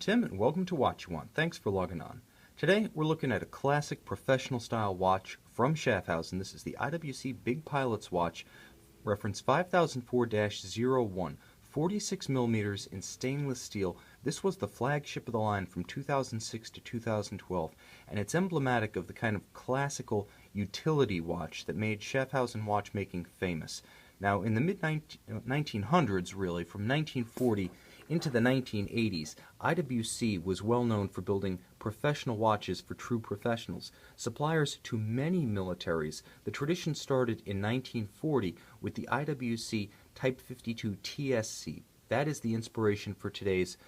Tim, and welcome to Watch You Want. Thanks for logging on. Today, we're looking at a classic professional-style watch from Schaffhausen. This is the IWC Big Pilot's watch, reference 5004-01, 46 millimeters in stainless steel. This was the flagship of the line from 2006 to 2012, and it's emblematic of the kind of classical utility watch that made Schaffhausen watchmaking famous. Now, in the mid-1900s, really, from 1940 into the 1980s, IWC was well known for building professional watches for true professionals, suppliers to many militaries. The tradition started in 1940 with the IWC Type 52 TSC. That is the inspiration for today's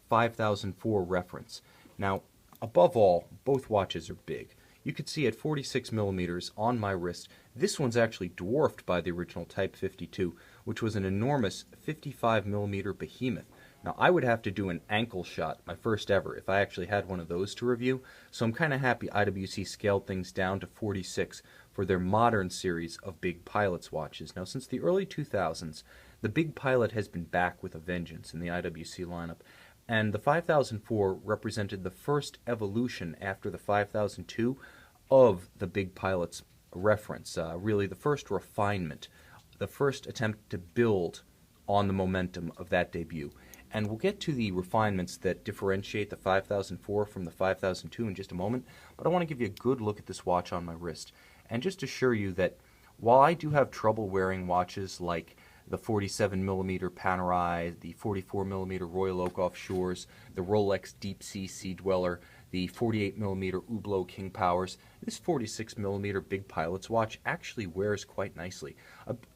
5004 reference. Now, above all, both watches are big. You could see at 46 millimeters on my wrist, this one's actually dwarfed by the original Type 52, which was an enormous 55 millimeter behemoth. Now, I would have to do an ankle shot, my first ever, if I actually had one of those to review, so I'm kind of happy IWC scaled things down to 46 for their modern series of Big Pilot's watches. Now, since the early 2000s, the Big Pilot has been back with a vengeance in the IWC lineup, and the 5004 represented the first evolution after the 5002 of the Big Pilot's reference, really the first refinement, the first attempt to build on the momentum of that debut. And we'll get to the refinements that differentiate the 5004 from the 5002 in just a moment, but I want to give you a good look at this watch on my wrist and just assure you that while I do have trouble wearing watches like the 47 millimeter Panerai, the 44 millimeter Royal Oak Offshores, the Rolex Deep Sea Sea Dweller, the 48 millimeter Hublot King Powers, this 46 millimeter Big Pilot's watch actually wears quite nicely.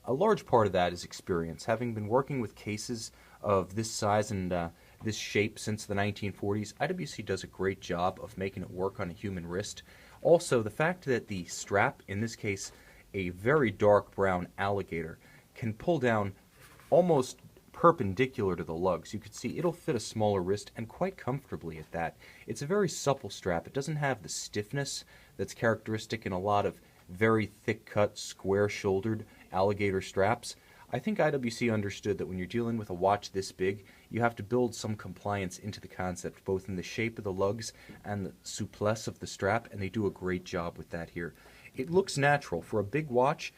A large part of that is experience. Having been working with cases of this size and this shape since the 1940s, IWC does a great job of making it work on a human wrist. Also, the fact that the strap, in this case a very dark brown alligator, can pull down almost perpendicular to the lugs. You can see it'll fit a smaller wrist, and quite comfortably at that. It's a very supple strap. It doesn't have the stiffness that's characteristic in a lot of very thick-cut, square-shouldered alligator straps. I think IWC understood that when you're dealing with a watch this big, you have to build some compliance into the concept, both in the shape of the lugs and the souplesse of the strap, and they do a great job with that here. It looks natural. For a big watch,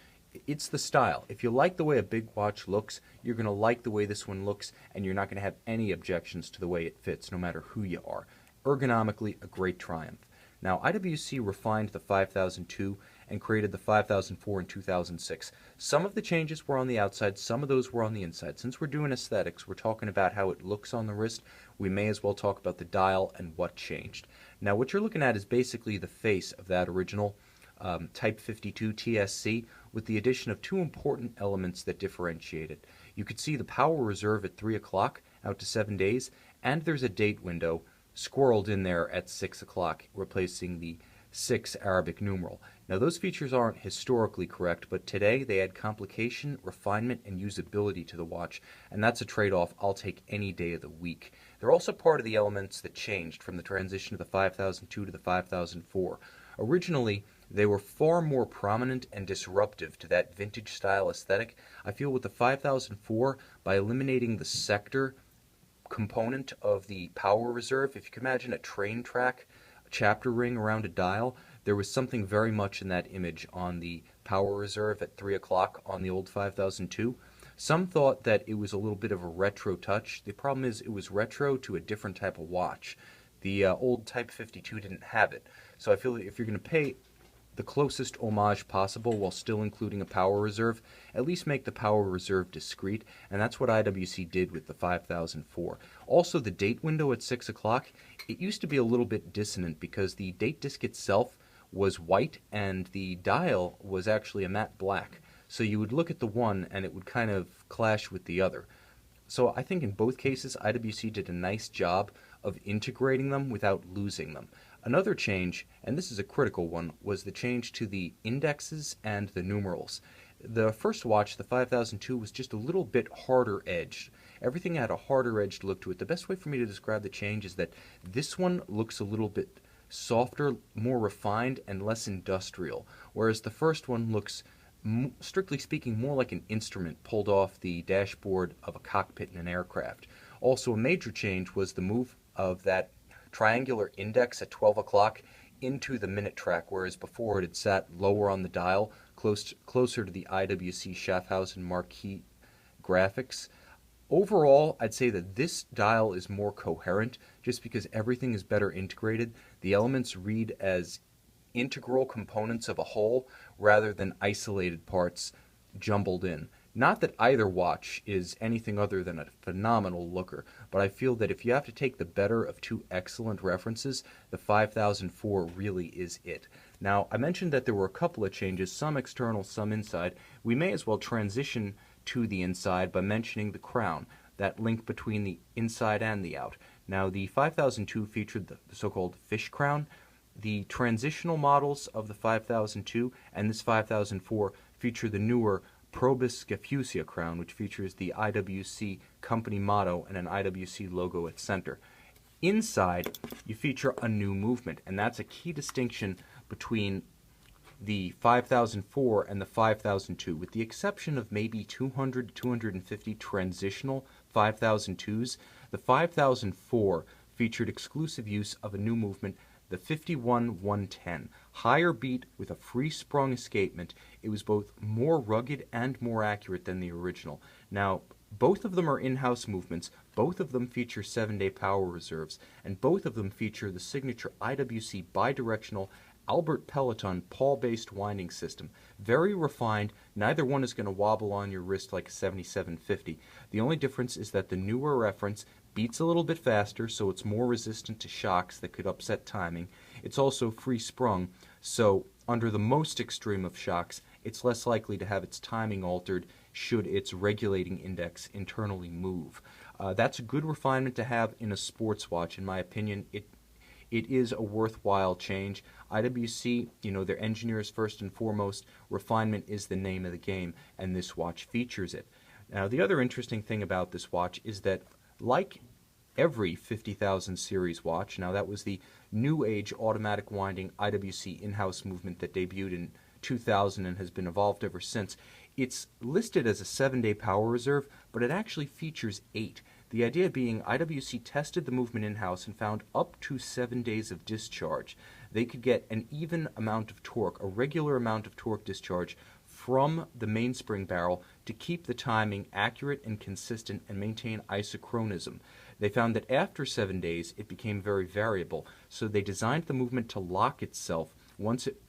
it's the style. If you like the way a big watch looks, you're going to like the way this one looks, and you're not going to have any objections to the way it fits, no matter who you are. Ergonomically, a great triumph. Now, IWC refined the 5002 and created the 5004 in 2006. Some of the changes were on the outside, some of those were on the inside. Since we're doing aesthetics, we're talking about how it looks on the wrist, we may as well talk about the dial and what changed. Now, what you're looking at is basically the face of that original Type 52 TSC with the addition of two important elements that differentiate it. You could see the power reserve at 3 o'clock out to 7 days, and there's a date window squirreled in there at 6 o'clock, replacing the 6 Arabic numeral. Now, those features aren't historically correct, but today they add complication, refinement, and usability to the watch, and that's a trade-off I'll take any day of the week. They're also part of the elements that changed from the transition of the 5002 to the 5004. Originally, they were far more prominent and disruptive to that vintage style aesthetic. I feel with the 5004, by eliminating the sector component of the power reserve, if you can imagine a train track, a chapter ring around a dial, there was something very much in that image on the power reserve at 3 o'clock on the old 5002. Some thought that it was a little bit of a retro touch. The problem is it was retro to a different type of watch. The old Type 52 didn't have it. So I feel that if you're going to pay the closest homage possible while still including a power reserve, at least make the power reserve discreet, and that's what IWC did with the 5004. Also, the date window at 6 o'clock, it used to be a little bit dissonant because the date disc itself was white and the dial was actually a matte black. So you would look at the one and it would kind of clash with the other. So I think in both cases, IWC did a nice job of integrating them without losing them. Another change, and this is a critical one, was the change to the indexes and the numerals. The first watch, the 5002, was just a little bit harder edged. Everything had a harder edged look to it. The best way for me to describe the change is that this one looks a little bit softer, more refined, and less industrial, whereas the first one looks, strictly speaking, more like an instrument pulled off the dashboard of a cockpit in an aircraft. Also, a major change was the move of that triangular index at 12 o'clock into the minute track, whereas before it had sat lower on the dial, closer to the IWC Schaffhausen marquee graphics. Overall, I'd say that this dial is more coherent just because everything is better integrated. The elements read as integral components of a whole rather than isolated parts jumbled in. Not that either watch is anything other than a phenomenal looker, but I feel that if you have to take the better of two excellent references, the 5004 really is it. Now, I mentioned that there were a couple of changes, some external, some inside. We may as well transition to the inside by mentioning the crown, that link between the inside and the out. Now, the 5002 featured the so-called fish crown. The transitional models of the 5002 and this 5004 feature the newer Probus Scafusia crown, which features the IWC company motto and an IWC logo at center. Inside, you feature a new movement, and that's a key distinction between the 5004 and the 5002, with the exception of maybe 200 to 250 transitional 5002s. The 5004 featured exclusive use of a new movement, the 51-110, higher beat with a free-sprung escapement. It was both more rugged and more accurate than the original. Now, both of them are in-house movements, both of them feature 7-day power reserves, and both of them feature the signature IWC bidirectional Albert Peloton pawl-based winding system. Very refined, neither one is going to wobble on your wrist like a 7750. The only difference is that the newer reference beats a little bit faster, so it's more resistant to shocks that could upset timing. It's also free-sprung, so under the most extreme of shocks, it's less likely to have its timing altered should its regulating index internally move. That's a good refinement to have in a sports watch. In my opinion, it is a worthwhile change. IWC, their engineers first and foremost, refinement is the name of the game, and this watch features it. Now, the other interesting thing about this watch is that, like every 50,000 series watch, now that was the new age automatic winding IWC in-house movement that debuted in 2000 and has been evolved ever since, it's listed as a 7-day power reserve, but it actually features 8. The idea being IWC tested the movement in-house and found up to 7 days of discharge. They could get an even amount of torque, a regular amount of torque discharge from the mainspring barrel to keep the timing accurate and consistent and maintain isochronism. They found that after 7 days it became very variable, so they designed the movement to lock itself once it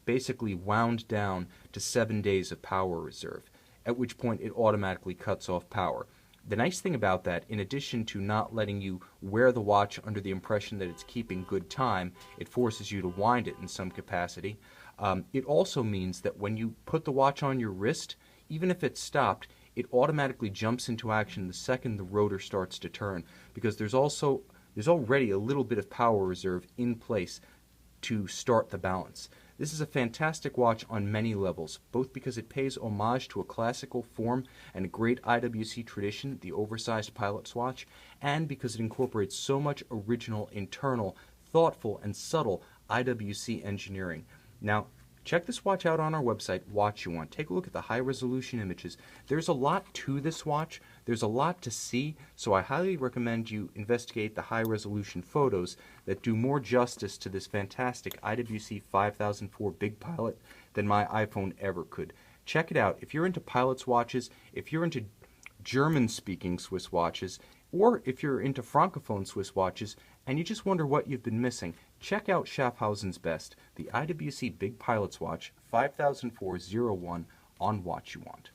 basically wound down to 7 days of power reserve, at which point it automatically cuts off power. The nice thing about that, in addition to not letting you wear the watch under the impression that it's keeping good time, it forces you to wind it in some capacity. It also means that when you put the watch on your wrist, even if it's stopped, it automatically jumps into action the second the rotor starts to turn, because there's already a little bit of power reserve in place to start the balance. This is a fantastic watch on many levels, both because it pays homage to a classical form and a great IWC tradition, the oversized pilot's watch, and because it incorporates so much original, internal, thoughtful, and subtle IWC engineering. Now, check this watch out on our website, Watch You Want. Take a look at the high-resolution images. There's a lot to this watch. There's a lot to see, so I highly recommend you investigate the high-resolution photos that do more justice to this fantastic IWC 5004 Big Pilot than my iPhone ever could. Check it out. If you're into pilot's watches, if you're into German-speaking Swiss watches, or if you're into Francophone Swiss watches and you just wonder what you've been missing, check out Schaffhausen-based, the IWC Big Pilot's watch 5004-01 on Watch You Want.